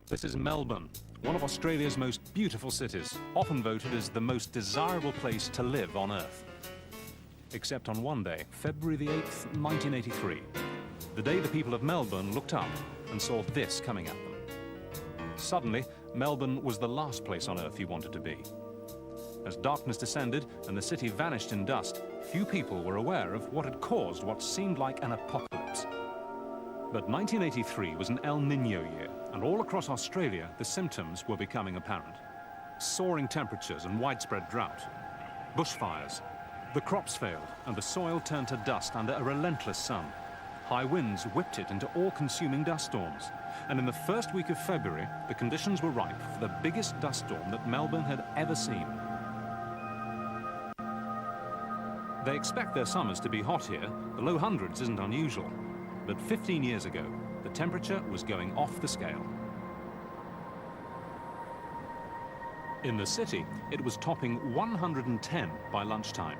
This is Melbourne, one of Australia's most beautiful cities, often voted as the most desirable place to live on Earth. Except on one day, February the 8th, 1983, the day the people of Melbourne looked up and saw this coming at them. Suddenly, Melbourne was the last place on Earth you wanted to be. As darkness descended and the city vanished in dust, few people were aware of what had caused what seemed like an apocalypse. But 1983 was an El Niño year, and all across Australia, the symptoms were becoming apparent. Soaring temperatures and widespread drought, bushfires, the crops failed, and the soil turned to dust under a relentless sun. High winds whipped it into all-consuming dust storms, and in the first week of February, the conditions were ripe for the biggest dust storm that Melbourne had ever seen. They expect their summers to be hot here. The low hundreds isn't unusual. But 15 years ago, the temperature was going off the scale. In the city, it was topping 110 by lunchtime.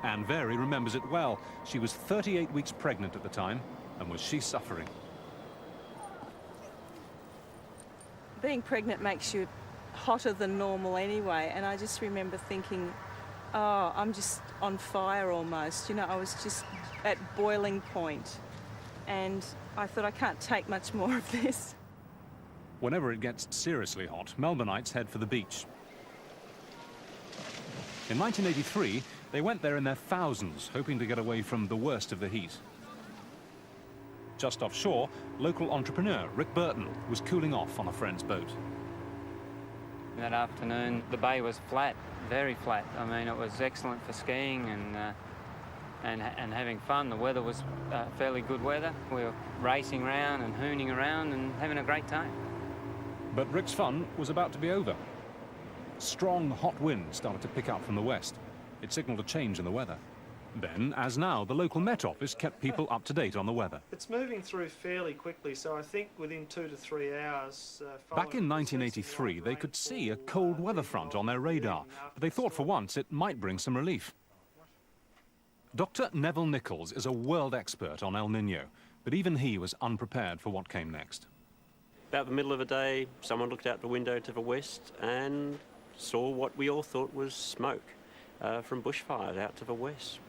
Anne Very remembers it well. She was 38 weeks pregnant at the time, and was she suffering? Being pregnant makes you hotter than normal anyway, and I just remember thinking, oh, I'm just on fire almost. You know, I was just at boiling point. And I thought, I can't take much more of this. Whenever it gets seriously hot, Melbourneites head for the beach. In 1983, they went there in their thousands, hoping to get away from the worst of the heat. Just offshore, local entrepreneur Rick Burton was cooling off on a friend's boat. That afternoon, the bay was flat, very flat. I mean, it was excellent for skiing and having fun. The weather was fairly good weather. We were racing around and hooning around and having a great time. But Rick's fun was about to be over. Strong, hot winds started to pick up from the west. It signalled a change in the weather. Then, as now, the local Met Office kept people up to date on the weather. It's moving through fairly quickly, so I think within 2 to 3 hours... Back in 1983, they could see a cold weather front on their radar, but they thought for once it might bring some relief. Dr. Neville Nichols is a world expert on El Niño, but even he was unprepared for what came next. About the middle of the day, someone looked out the window to the west and saw what we all thought was smoke from bushfires out to the west.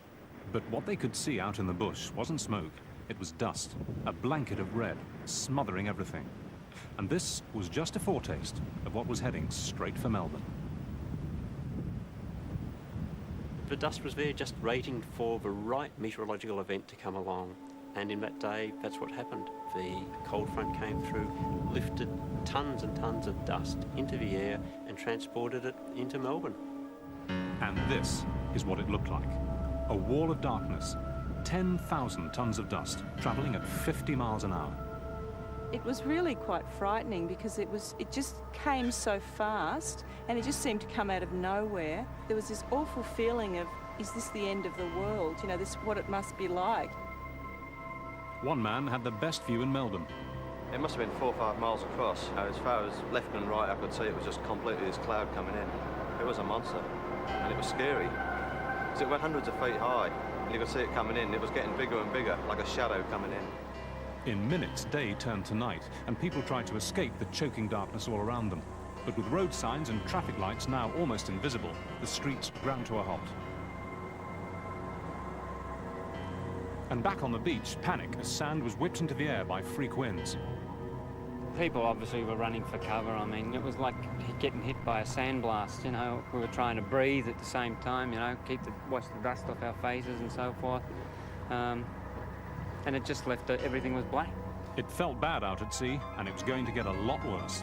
But what they could see out in the bush wasn't smoke, it was dust, a blanket of red, smothering everything. And this was just a foretaste of what was heading straight for Melbourne. The dust was there just waiting for the right meteorological event to come along. And in that day, that's what happened. The cold front came through, lifted tons and tons of dust into the air and transported it into Melbourne. And this is what it looked like. A wall of darkness, 10,000 tons of dust, travelling at 50 miles an hour. It was really quite frightening because it just came so fast and it just seemed to come out of nowhere. There was this awful feeling of, is this the end of the world? You know, this is what it must be like. One man had the best view in Melbourne. It must have been 4 or 5 miles across. As far as left and right, I could see it was just completely this cloud coming in. It was a monster, and it was scary. Because it went hundreds of feet high, and you could see it coming in. It was getting bigger and bigger, like a shadow coming in. In minutes, day turned to night, and people tried to escape the choking darkness all around them. But with road signs and traffic lights now almost invisible, the streets ground to a halt. And back on the beach, panic as sand was whipped into the air by freak winds. People obviously were running for cover. I mean, it was like getting hit by a sandblast, you know. We were trying to breathe at the same time, you know, wash the dust off our faces and so forth. And it just left, everything was black. It felt bad out at sea, and it was going to get a lot worse.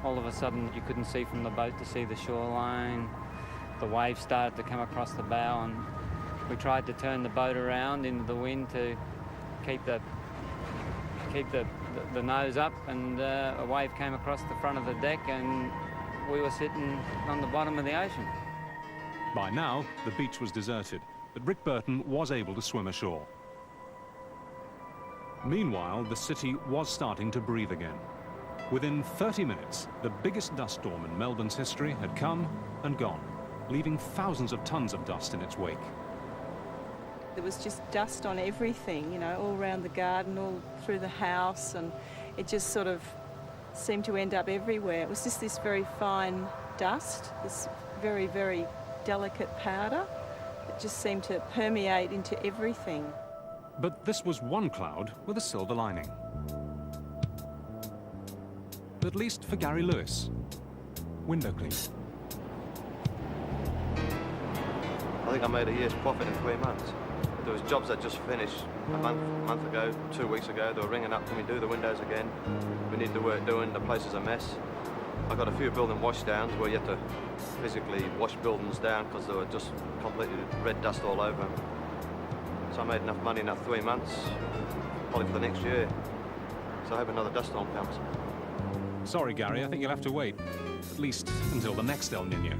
All of a sudden, you couldn't see from the boat to see the shoreline. The waves started to come across the bow, and we tried to turn the boat around into the wind to keep the nose up, and a wave came across the front of the deck, and we were sitting on the bottom of the ocean. By now, the beach was deserted, but Rick Burton was able to swim ashore. Meanwhile, the city was starting to breathe again. Within 30 minutes, the biggest dust storm in Melbourne's history had come and gone, leaving thousands of tons of dust in its wake. There was just dust on everything, you know, all around the garden, all through the house, and it just sort of seemed to end up everywhere. It was just this very fine dust, this very, very delicate powder that just seemed to permeate into everything. But this was one cloud with a silver lining. At least for Gary Lewis. Window clean. I think I made a year's profit in 3 months. There was jobs that just finished a month ago, 2 weeks ago. They were ringing up, can we do the windows again? We need the work doing, the place is a mess. I got a few building wash downs where you had to physically wash buildings down because they were just completely red dust all over them. So I made enough money in that 3 months, probably for the next year. So I hope another dust storm comes. Sorry, Gary, I think you'll have to wait. At least until the next El Nino.